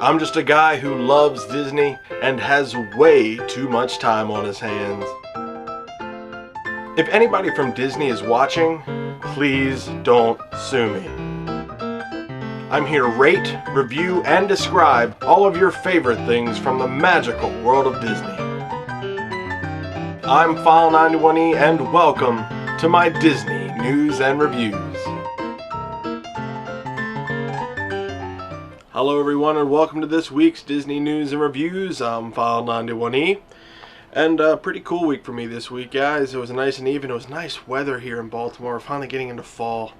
I'm just a guy who loves Disney and has way too much time on his hands. If anybody from Disney is watching, please don't sue me. I'm here to rate, review, and describe all of your favorite things from the magical world of Disney. I'm File91e and welcome to my Disney News and Reviews. Hello everyone and welcome to this week's Disney News and Reviews. I'm File91e. And pretty cool week for me this week, guys. It was nice and even. It was nice weather here in Baltimore. We're finally getting into fall.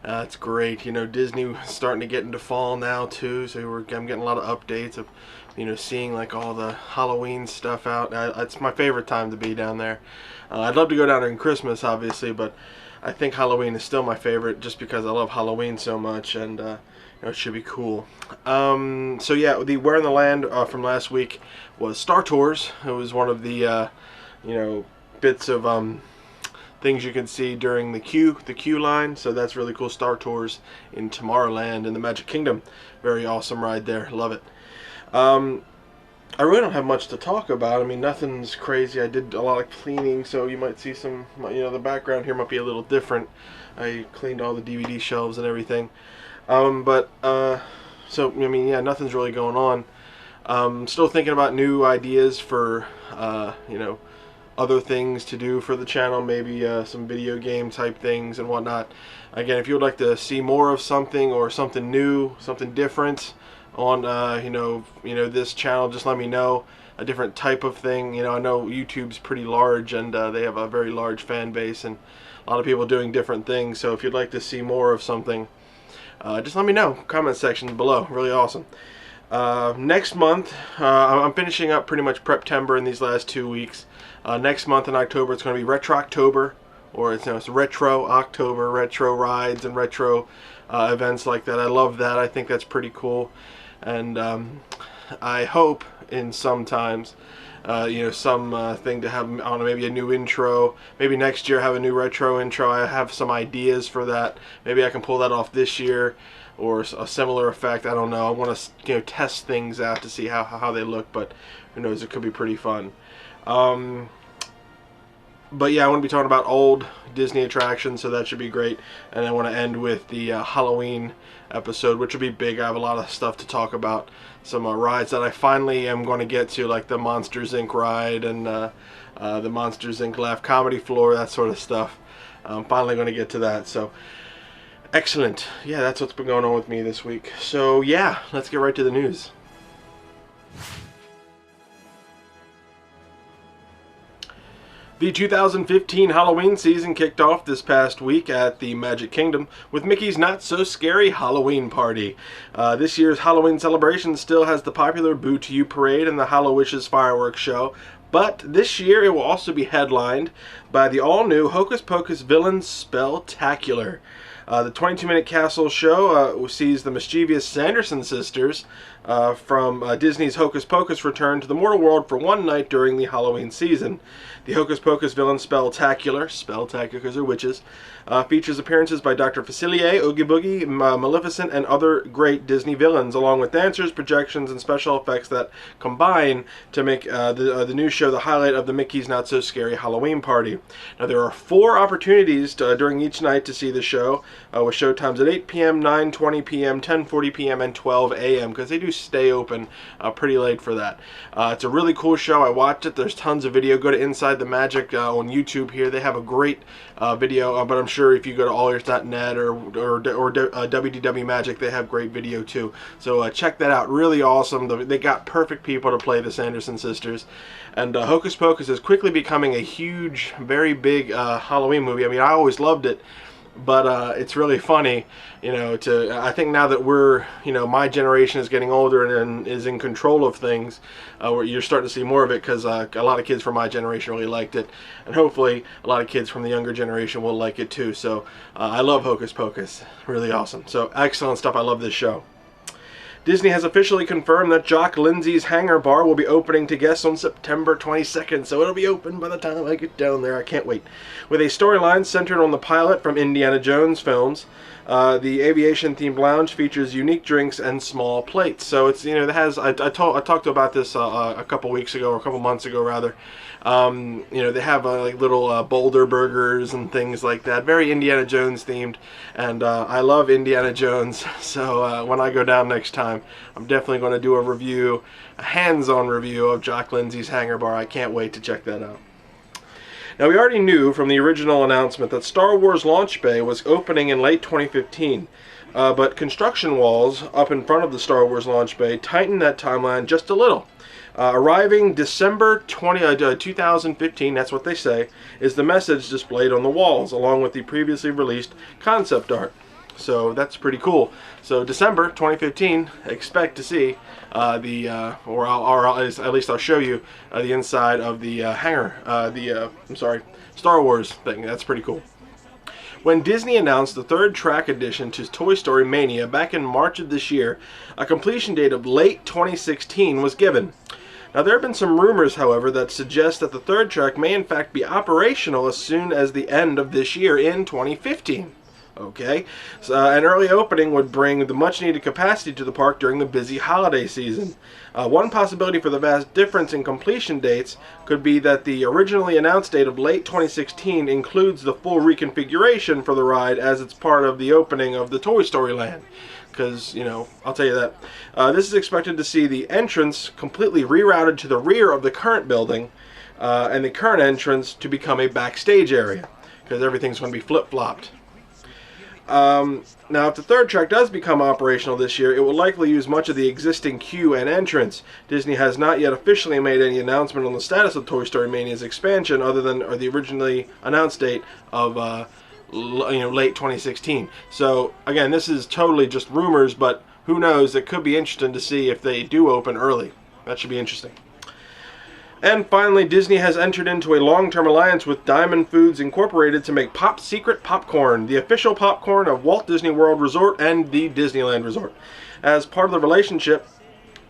It's great. You know, Disney is starting to get into fall now too. So I'm getting a lot of updates of, you know, seeing like all the Halloween stuff out. It's my favorite time to be down there. I'd love to go down during Christmas, obviously, but I think Halloween is still my favorite just because I love Halloween so much, and you know, it should be cool. So yeah, the Where in the Land from last week was Star Tours. It was one of the you know, bits of things you can see during the queue line. So that's really cool. Star Tours in Tomorrowland in the Magic Kingdom. Very awesome ride there. Love it. I really don't have much to talk about. I mean, nothing's crazy. I did a lot of cleaning, so you might see some, you know, the background here might be a little different. I cleaned all the DVD shelves and everything. So, I mean, yeah, nothing's really going on. Still thinking about new ideas for, you know, other things to do for the channel, maybe some video game type things and whatnot. Again, if you would like to see more of something or something new, something different on you know this channel, just let me know. A different type of thing. You know, I know YouTube's pretty large and they have a very large fan base and a lot of people doing different things. So if you'd like to see more of something, just let me know. Comment section below. Really awesome. Next month, I'm finishing up pretty much Prep-tember in these last 2 weeks. Next month in October, it's going to be Retro October, or it's, you know, it's Retro October, retro rides and retro events like that. I love that. I think that's pretty cool. And I hope in sometimes, you know, some thing to have, I don't know, maybe a new intro. Maybe next year have a new retro intro. I have some ideas for that. Maybe I can pull that off this year, or a similar effect. I don't know. I want to, you know, test things out to see how they look, but who knows, it could be pretty fun. But yeah, I want to be talking about old Disney attractions, so that should be great. And I want to end with the Halloween episode, which will be big. I have a lot of stuff to talk about. Some rides that I finally am going to get to, like the Monsters Inc. ride and the Monsters Inc. Laugh Comedy Floor, that sort of stuff. I'm finally going to get to that. So excellent. Yeah, that's what's been going on with me this week. So yeah, let's get right to the news. The 2015 Halloween season kicked off this past week at the Magic Kingdom with Mickey's Not So Scary Halloween Party. This year's Halloween celebration still has the popular Boo to You parade and the Hallowishes fireworks show, but this year it will also be headlined by the all-new Hocus Pocus Villains Spell-tacular. The 22-minute castle show sees the mischievous Sanderson sisters from Disney's Hocus Pocus return to the mortal world for one night during the Halloween season. The Hocus Pocus Villain Spell-tacular because they're witches, features appearances by Dr. Facilier, Oogie Boogie, Maleficent, and other great Disney villains, along with dancers, projections, and special effects that combine to make the new show the highlight of the Mickey's Not So Scary Halloween Party. Now, there are 4 opportunities during each night to see the show, with show times at 8 p.m., 9:20 p.m., 10:40 p.m., and 12 a.m., because they do stay open pretty late for that. It's a really cool show. I watched it. There's tons of video. Go to Inside the Magic on YouTube here. They have a great video, but I'm sure if you go to allears.net or WDW Magic, they have great video too. So check that out. Really awesome. They got perfect people to play the Sanderson sisters. And Hocus Pocus is quickly becoming a huge, very big Halloween movie. I mean, I always loved it. But it's really funny, you know, I think now that we're, you know, my generation is getting older and is in control of things, where you're starting to see more of it, because a lot of kids from my generation really liked it, and hopefully a lot of kids from the younger generation will like it too. So I love Hocus Pocus. Really awesome. So excellent stuff. I love this show. Disney has officially confirmed that Jock Lindsay's Hangar Bar will be opening to guests on September 22nd, so it'll be open by the time I get down there. I can't wait. With a storyline centered on the pilot from Indiana Jones films, The aviation-themed lounge features unique drinks and small plates. So it's, you know, it has. I talked about this a couple weeks ago, or a couple months ago rather. You know, they have like little boulder burgers and things like that. Very Indiana Jones themed, and I love Indiana Jones. So when I go down next time, I'm definitely going to do a review, a hands-on review of Jock Lindsay's Hangar Bar. I can't wait to check that out. Now, we already knew from the original announcement that Star Wars Launch Bay was opening in late 2015, but construction walls up in front of the Star Wars Launch Bay tightened that timeline just a little. Arriving December 2015, that's what they say, is the message displayed on the walls, along with the previously released concept art. So that's pretty cool. So December 2015, expect to see at least I'll show you the inside of the hangar, Star Wars thing. That's pretty cool. When Disney announced the third track addition to Toy Story Mania back in March of this year, a completion date of late 2016 was given. Now, there have been some rumors, however, that suggest that the third track may in fact be operational as soon as the end of this year in 2015. Okay, so, an early opening would bring the much-needed capacity to the park during the busy holiday season. One possibility for the vast difference in completion dates could be that the originally announced date of late 2016 includes the full reconfiguration for the ride as it's part of the opening of the Toy Story Land. Because, you know, I'll tell you that. This is expected to see the entrance completely rerouted to the rear of the current building, and the current entrance to become a backstage area, because everything's going to be flip-flopped. Now, if the third track does become operational this year, it will likely use much of the existing queue and entrance. Disney has not yet officially made any announcement on the status of Toy Story Mania's expansion, other than the originally announced date of late 2016. So again, this is totally just rumors, but who knows? It could be interesting to see if they do open early. That should be interesting. And finally, Disney has entered into a long-term alliance with Diamond Foods Incorporated to make Pop Secret Popcorn, the official popcorn of Walt Disney World Resort and the Disneyland Resort. As part of the relationship,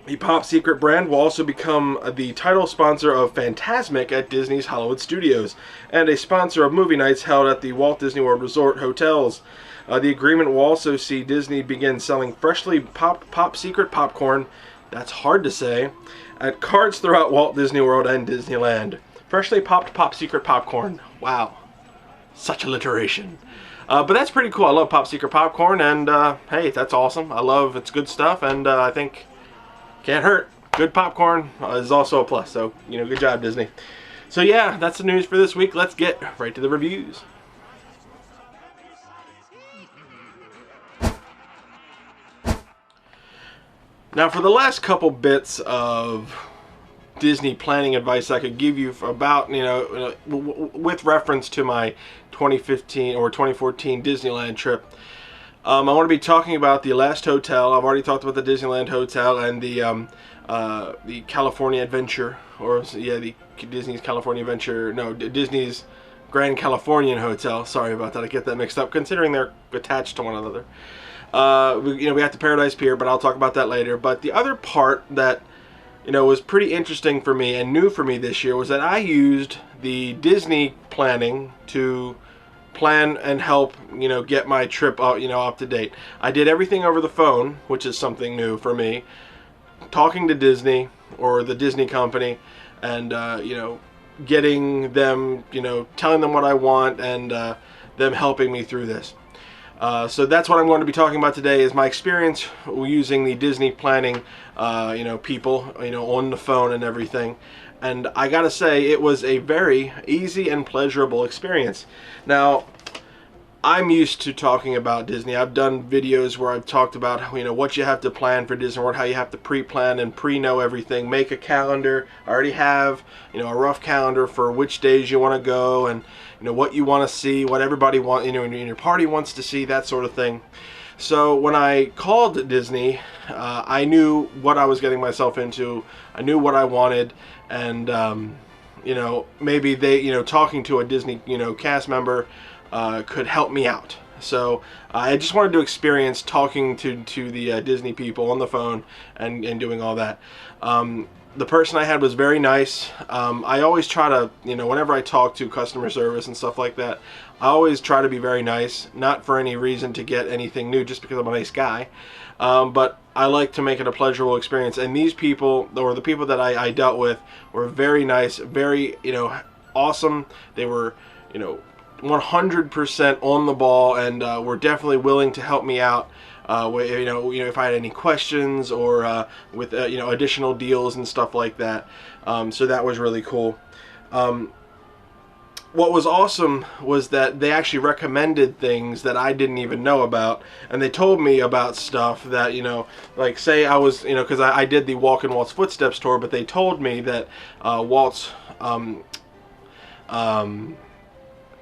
the Pop Secret brand will also become the title sponsor of Fantasmic at Disney's Hollywood Studios, and a sponsor of movie nights held at the Walt Disney World Resort hotels. The agreement will also see Disney begin selling freshly Pop Secret popcorn, that's hard to say, at carts throughout Walt Disney World and Disneyland. Freshly popped Pop Secret popcorn. Wow. Such alliteration. But that's pretty cool. I love Pop Secret popcorn, and hey, that's awesome. I love it's good stuff, and I think can't hurt. Good popcorn is also a plus, so, you know, good job, Disney. So yeah, that's the news for this week. Let's get right to the reviews. Now, for the last couple bits of Disney planning advice I could give you about, you know, with reference to my 2015 or 2014 Disneyland trip, I want to be talking about the last hotel. I've already talked about the Disneyland Hotel and the California Adventure, or yeah, the Disney's California Adventure. No, Disney's Grand Californian Hotel. Sorry about that. I get that mixed up, considering they're attached to one another. We have the Paradise Pier, but I'll talk about that later. But the other part that, you know, was pretty interesting for me and new for me this year was that I used the Disney planning to plan and help, you know, get my trip up to date. I did everything over the phone, which is something new for me. Talking to Disney or the Disney company, and you know, getting them, you know, telling them what I want, and them helping me through this. So that's what I'm going to be talking about today, is my experience using the Disney planning, you know, people, you know, on the phone and everything. And I gotta say, it was a very easy and pleasurable experience. Now, I'm used to talking about Disney. I've done videos where I've talked about, you know, what you have to plan for Disney World, how you have to pre-plan and pre-know everything, make a calendar. I already have, you know, a rough calendar for which days you want to go, and, you know, what you want to see, what everybody wants, you know, in your party wants to see, that sort of thing. So when I called Disney, I knew what I was getting myself into. I knew what I wanted, and you know, maybe they, you know, talking to a Disney, you know, cast member could help me out. So I just wanted to experience talking to the Disney people on the phone and doing all that. The person I had was very nice. I always try to, whenever I talk to customer service and stuff like that, I always try to be very nice, not for any reason to get anything new, just because I'm a nice guy. But I like to make it a pleasurable experience. And these people, or the people that I dealt with, were very nice, very, awesome. They were, 100% on the ball, and were definitely willing to help me out. If I had any questions, or with additional deals and stuff like that. So that was really cool. What was awesome was that they actually recommended things that I didn't even know about, and they told me about stuff that, like say I was, because I did the Walk in Walt's Footsteps tour, but they told me that Walt's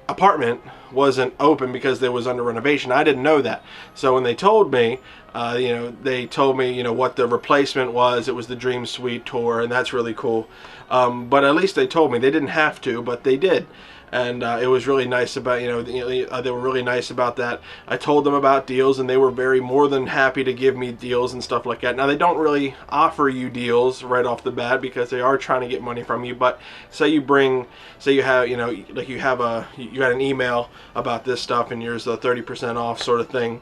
apartment wasn't open because it was under renovation. I didn't know that. So when they told me, they told me, what the replacement was. It was the Dream Suite tour, and that's really cool. But at least they told me. They didn't have to, but they did. And it was really nice about, they were really nice about that. I told them about deals, and they were more than happy to give me deals and stuff like that. Now, they don't really offer you deals right off the bat because they are trying to get money from you. But say you have, like you got an email about this stuff, and here's the 30% off sort of thing.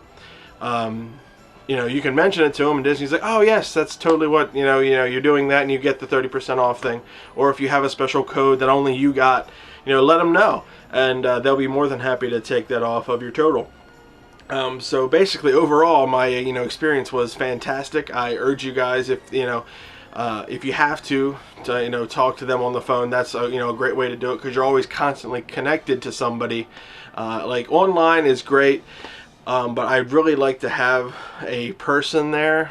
You can mention it to them, and Disney's like, oh yes, that's totally what, you're doing that, and you get the 30% off thing. Or if you have a special code that only you got, let them know, and they'll be more than happy to take that off of your total. So basically, overall, my experience was fantastic. I urge you guys, if you have to talk to them on the phone, that's a great way to do it, because you're always constantly connected to somebody. Like online is great, but I'd really like to have a person there,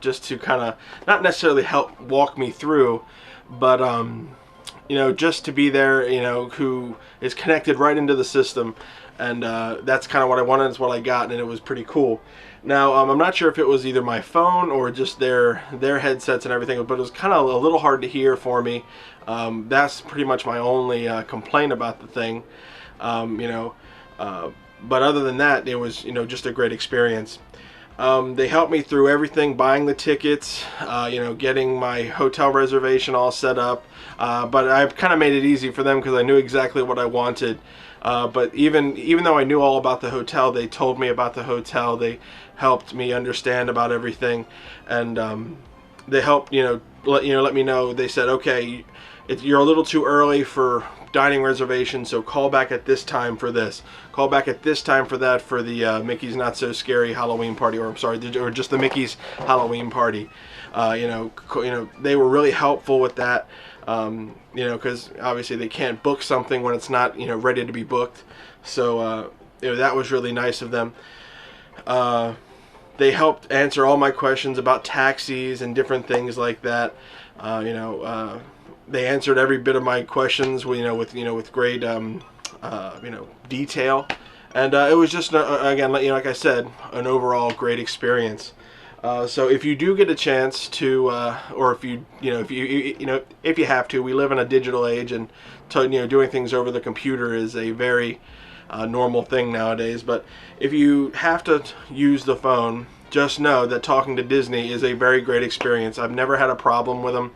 just to kind of not necessarily help walk me through, but just to be there, who is connected right into the system. And that's kind of what I wanted. It's what I got, and it was pretty cool. Now, I'm not sure if it was either my phone or just their headsets and everything, but it was kind of a little hard to hear for me. That's pretty much my only complaint about the thing. But other than that, it was just a great experience. They helped me through everything, buying the tickets, getting my hotel reservation all set up. But I kind of made it easy for them because I knew exactly what I wanted. But even though I knew all about the hotel, they told me about the hotel. They helped me understand about everything, and they helped let me know. They said, okay, you're a little too early for dining reservations, so call back at this time for this. Call back at this time for that, for the Mickey's Not So Scary Halloween Party, or I'm sorry, or just the Mickey's Halloween Party. They were really helpful with that. Because obviously they can't book something when it's not ready to be booked. So that was really nice of them. They helped answer all my questions about taxis and different things like that. They answered every bit of my questions, with great detail, and it was just again, like I said, an overall great experience. So if you do get a chance to, or if you have to, we live in a digital age, and doing things over the computer is a very normal thing nowadays. But if you have to use the phone, just know that talking to Disney is a very great experience. I've never had a problem with them.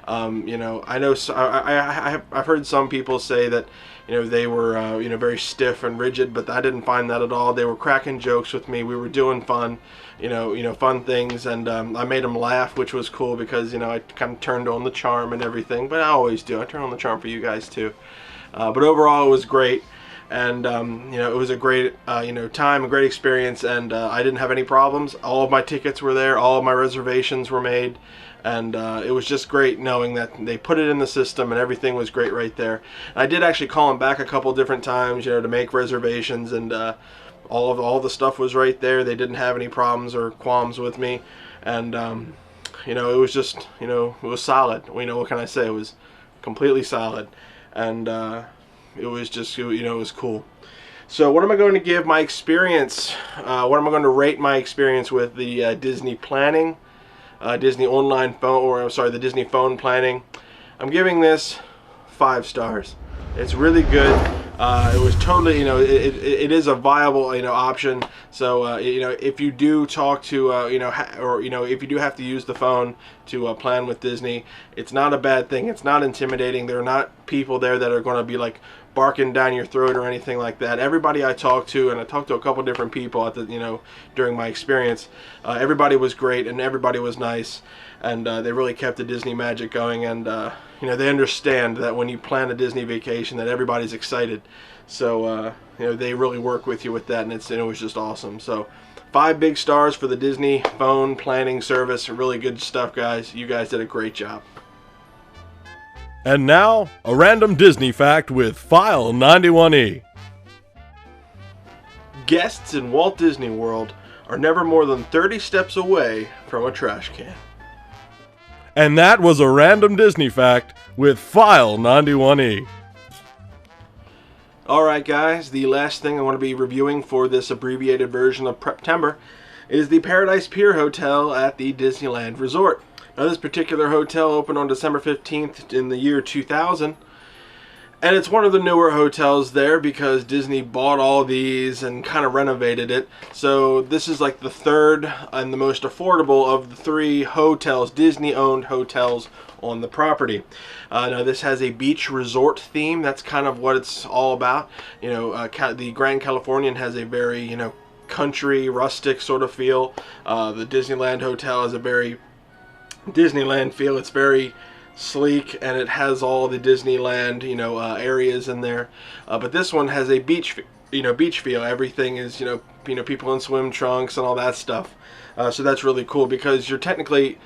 I know I've heard some people say that they were very stiff and rigid, but I didn't find that at all. They were cracking jokes with me. We were doing fun fun things, and I made them laugh, which was cool, because I kind of turned on the charm and everything. But I always do. I turn on the charm for you guys too. But overall, it was great, and it was a great time, a great experience, and I didn't have any problems. All of my tickets were there. All of my reservations were made. And it was just great knowing that they put it in the system and everything was great right there. And I did actually call them back a couple different times, to make reservations, and all the stuff was right there. They didn't have any problems or qualms with me, and it was just it was solid. What can I say? It was completely solid, and it was just it was cool. So what am I going to give my experience? What am I going to rate my experience with the Disney planning? Disney online phone, or I'm sorry, the Disney phone planning. I'm giving this 5 stars. It's really good. It was totally, it is a viable, option. So, if you do talk to, or, if you do have to use the phone to plan with Disney, it's not a bad thing. It's not intimidating. There are not people there that are going to be like barking down your throat or anything like that. Everybody I talked to, and I talked to a couple different people at the, during my experience, everybody was great and everybody was nice, and they really kept the Disney magic going. And they understand that when you plan a Disney vacation, that everybody's excited. So they really work with you with that, and it was just awesome. So 5 big stars for the Disney phone planning service. Really good stuff, guys. You guys did a great job. And now, a random Disney fact with File91e. Guests in Walt Disney World are never more than 30 steps away from a trash can. And that was a random Disney fact with File91e. Alright guys, the last thing I want to be reviewing for this abbreviated version of Prep-tember is the Paradise Pier Hotel at the Disneyland Resort. Now this particular hotel opened on December 15th in the year 2000, and it's one of the newer hotels there because Disney bought all these and kind of renovated it. So this is like the third and the most affordable of the 3 hotels, Disney-owned hotels on the property. Now this has a beach resort theme. That's kind of what it's all about. The Grand Californian has a very, country, rustic sort of feel. The Disneyland Hotel has a very Disneyland feel. It's very sleek, and it has all the Disneyland, areas in there. But this one has a beach feel. Everything is, people in swim trunks and all that stuff. So that's really cool because you're technically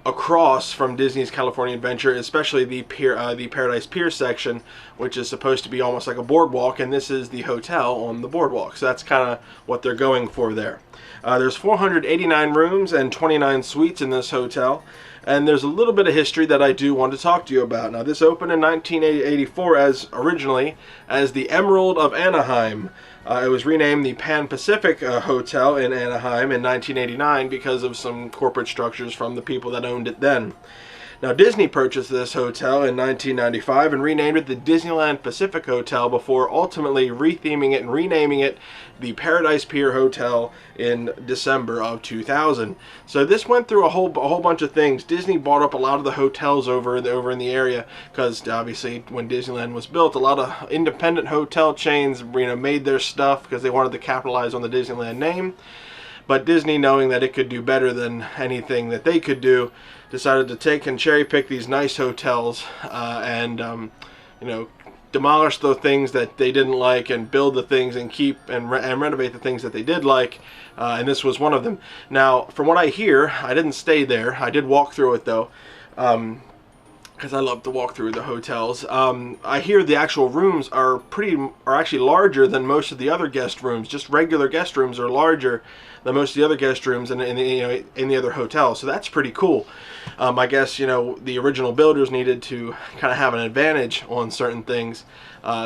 across from Disney's California Adventure, especially the Paradise Pier section, which is supposed to be almost like a boardwalk, and this is the hotel on the boardwalk. So that's kind of what they're going for there. There's 489 rooms and 29 suites in this hotel, and there's a little bit of history that I do want to talk to you about. Now this opened in 1984 originally as the Emerald of Anaheim. It was renamed the Pan Pacific Hotel in Anaheim in 1989 because of some corporate structures from the people that owned it then. Now Disney purchased this hotel in 1995 and renamed it the Disneyland Pacific Hotel before ultimately retheming it and renaming it the Paradise Pier Hotel in December of 2000. So this went through a whole bunch of things. Disney bought up a lot of the hotels over in the area because obviously when Disneyland was built, a lot of independent hotel chains made their stuff because they wanted to capitalize on the Disneyland name. But Disney, knowing that it could do better than anything that they could do, decided to take and cherry pick these nice hotels and demolish the things that they didn't like and build the things and keep and renovate the things that they did like. And this was one of them. Now, from what I hear, I didn't stay there. I did walk through it though, because I love to walk through the hotels. I hear the actual rooms are actually larger than most of the other guest rooms. Just regular guest rooms are larger than most of the other guest rooms in the other hotels. So that's pretty cool. I guess the original builders needed to kind of have an advantage on certain things.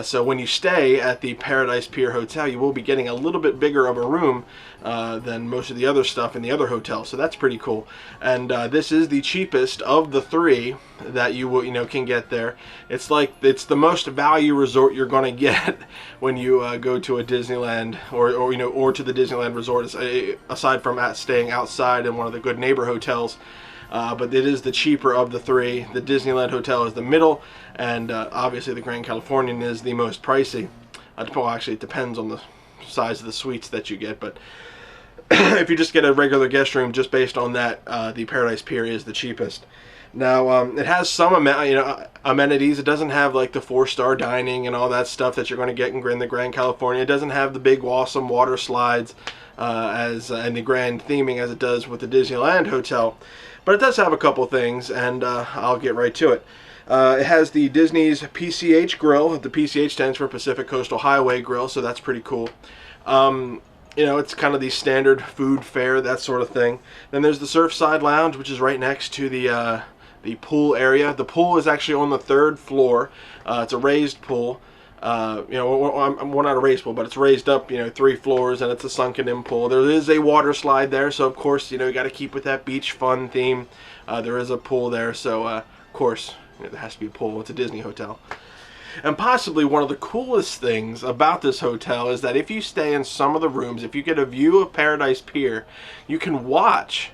So when you stay at the Paradise Pier Hotel, you will be getting a little bit bigger of a room than most of the other stuff in the other hotels. So that's pretty cool. And this is the cheapest of the 3 that you can get there. It's the most value resort you're going to get when you go to a Disneyland or to the Disneyland Resort, aside from staying outside in one of the good neighbor hotels. But it is the cheaper of the 3. The Disneyland Hotel is the middle, and obviously the Grand Californian is the most pricey. Well, actually, it depends on the size of the suites that you get, but if you just get a regular guest room just based on that, the Paradise Pier is the cheapest. Now, it has some amenities. It doesn't have like the 4-star dining and all that stuff that you're going to get in the Grand California. It doesn't have the big awesome water slides and the grand theming as it does with the Disneyland Hotel. But it does have a couple things, and I'll get right to it. It has the Disney's PCH grill. The PCH stands for Pacific Coastal Highway Grill, so that's pretty cool. It's kind of the standard food fare, that sort of thing. Then there's the Surfside Lounge, which is right next to the pool area. The pool is actually on the 3rd floor. It's a raised pool. Well, not a raised pool, but it's raised up, 3 floors, and it's a sunken-in pool. There is a water slide there, so of course, you got to keep with that beach fun theme. There is a pool there, so of course, there has to be a pool. It's a Disney hotel. And possibly one of the coolest things about this hotel is that if you stay in some of the rooms, if you get a view of Paradise Pier, you can watch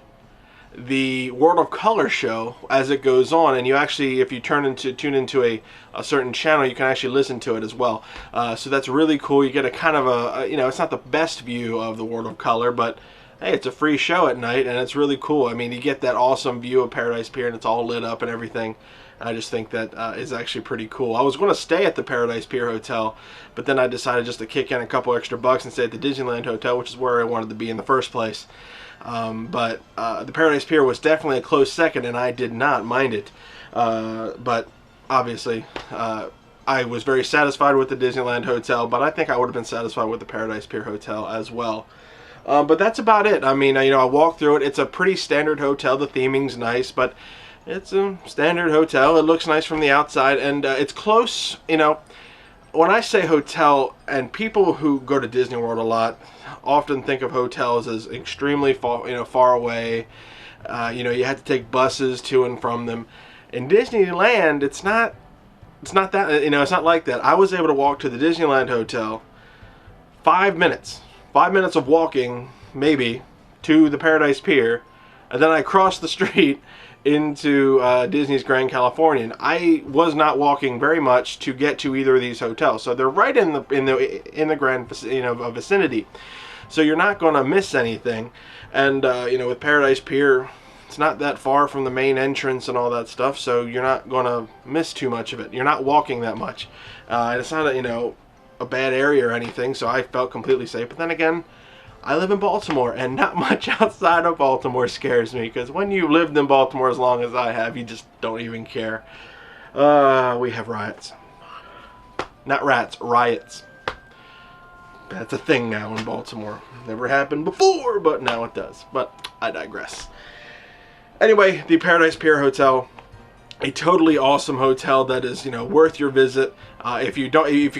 the World of Color show as it goes on, and you actually, if you tune into a certain channel, you can actually listen to it as well. So that's really cool. You get a kind of a, you know, it's not the best view of the World of Color, but hey, it's a free show at night, and it's really cool. I mean, you get that awesome view of Paradise Pier, and it's all lit up and everything. I just think that is actually pretty cool. I was going to stay at the Paradise Pier Hotel, but then I decided just to kick in a couple extra bucks and stay at the Disneyland Hotel, which is where I wanted to be in the first place. But the Paradise Pier was definitely a close second, and I did not mind it. But obviously, I was very satisfied with the Disneyland Hotel, but I think I would have been satisfied with the Paradise Pier Hotel as well. But that's about it. I mean, you know, I walked through it. It's a pretty standard hotel. The theming's nice, but it's a standard hotel. It looks nice from the outside, and it's close. You know, when I say hotel, and people who go to Disney World a lot often think of hotels as extremely far away. You know, you have to take buses to and from them. In Disneyland, it's not that, you know, it's not like that. I was able to walk to the Disneyland Hotel 5 minutes of walking, maybe, to the Paradise Pier, and then I crossed the street into Disney's Grand Californian. I was not walking very much to get to either of these hotels, so they're right in the grand vicinity. So you're not going to miss anything. And you know, with Paradise Pier, it's not that far from the main entrance and all that stuff, so you're not going to miss too much of it. You're not walking that much, and it's not a bad area or anything, so I felt completely safe. But then again, I live in Baltimore, and not much outside of Baltimore scares me, because when you've lived in Baltimore as long as I have, you just don't even care. We have riots. Not rats, riots. That's a thing now in Baltimore. Never happened before, but now it does. But I digress. Anyway, the Paradise Pier Hotel, a totally awesome hotel that is, worth your visit. If you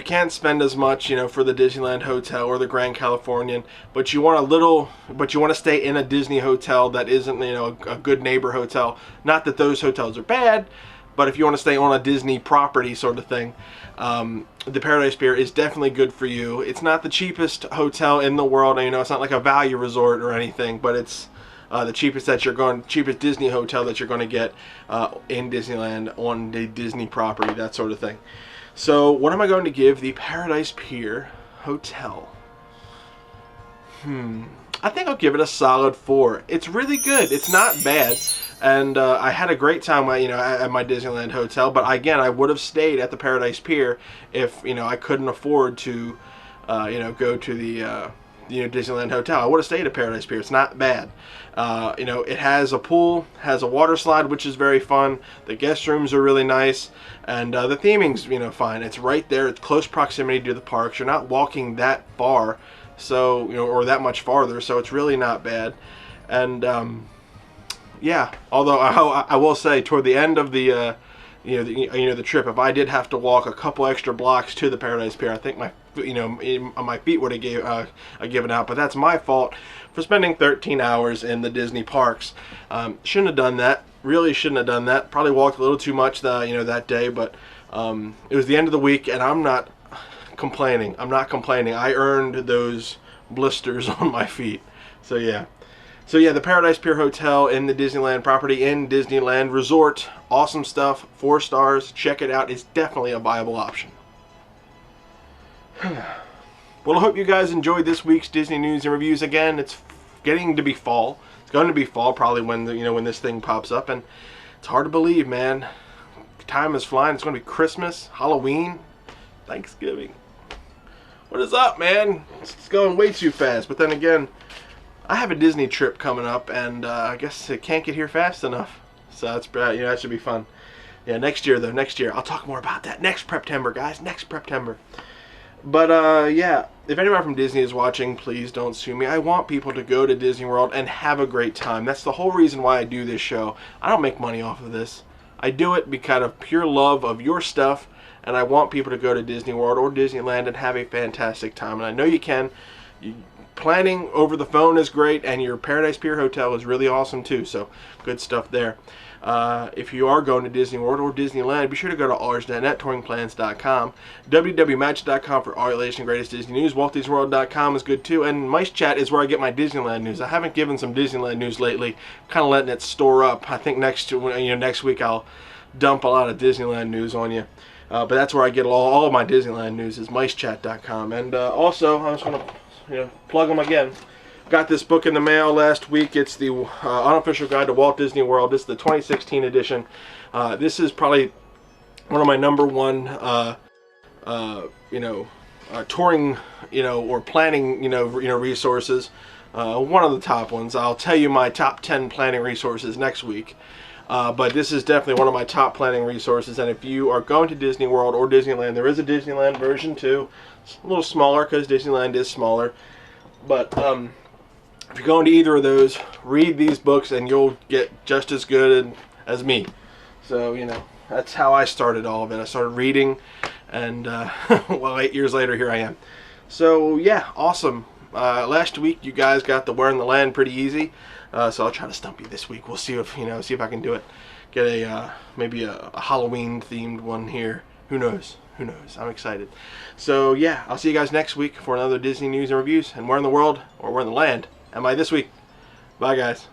can't spend as much, for the Disneyland Hotel or the Grand Californian, but you want to stay in a Disney hotel that isn't, a good neighbor hotel. Not that those hotels are bad, but if you want to stay on a Disney property sort of thing, the Paradise Pier is definitely good for you. It's not the cheapest hotel in the world. It's not like a value resort or anything, but it's the cheapest Disney hotel that you're going to get in Disneyland on the Disney property, that sort of thing. So what am I going to give the Paradise Pier Hotel? I think I'll give it a solid 4. It's really good. It's not bad. And I had a great time, at my Disneyland hotel. But again, I would have stayed at the Paradise Pier if, I couldn't afford to, go to the Disneyland hotel. I would have stayed at Paradise Pier. It's not bad. It has a pool, has a water slide, which is very fun. The guest rooms are really nice, and the theming's fine. It's right there. It's close proximity to the parks. You're not walking that far, so or that much farther. So it's really not bad. And yeah, although I will say toward the end of the the trip, if I did have to walk a couple extra blocks to the Paradise Pier, I think my feet would have given out. But that's my fault for spending 13 hours in the Disney parks. Shouldn't have done that. Really shouldn't have done that. Probably walked a little too much that day. But it was the end of the week, and I'm not complaining. I earned those blisters on my feet. So yeah. The Paradise Pier Hotel in the Disneyland property in Disneyland Resort. Awesome stuff. 4 stars. Check it out. It's definitely a viable option. Well, I hope you guys enjoyed this week's Disney news and reviews. Again, it's getting to be fall. It's going to be fall probably when when this thing pops up, and it's hard to believe, man. Time is flying. It's going to be Christmas, Halloween, Thanksgiving. What is up, man? It's going way too fast. But then again, I have a Disney trip coming up, and I guess it can't get here fast enough. So that's that should be fun. Yeah, next year though. Next year, I'll talk more about that next Prep-tember, guys. Next Prep-tember. But yeah, if anyone from Disney is watching, please don't sue me. I want people to go to Disney World and have a great time. That's the whole reason why I do this show. I don't make money off of this. I do it because of pure love of your stuff, and I want people to go to Disney World or Disneyland and have a fantastic time. And I know you can. planning over the phone is great, and your Paradise Pier Hotel is really awesome too. So good stuff there. If you are going to Disney World or Disneyland, be sure to go to allersnet, touringplans.com, www.magic.com for all your latest and greatest Disney news. WaltDisneyWorld.com is good too, and Mice Chat is where I get my Disneyland news. I haven't given some Disneyland news lately, kind of letting it store up. I think next week I'll dump a lot of Disneyland news on you. But that's where I get all of my Disneyland news, is micechat.com. And also, I'm just going to plug them again. Got this book in the mail last week. It's the Unofficial Guide to Walt Disney World. This is the 2016 edition. This is probably one of my number one, touring, or planning, resources. One of the top ones. I'll tell you my top 10 planning resources next week. But this is definitely one of my top planning resources. And if you are going to Disney World or Disneyland, there is a Disneyland version too. It's a little smaller because Disneyland is smaller. But if you're going to either of those, read these books and you'll get just as good as me. So, that's how I started all of it. I started reading, and well, 8 years later, here I am. So, yeah, awesome. Last week, you guys got the Where in the Land pretty easy. So I'll try to stump you this week. We'll see if see if I can do it. Get maybe a Halloween themed one here. Who knows? Who knows? I'm excited. So yeah, I'll see you guys next week for another Disney news and reviews. And Where in the World, or Where in the Land am I this week? Bye guys.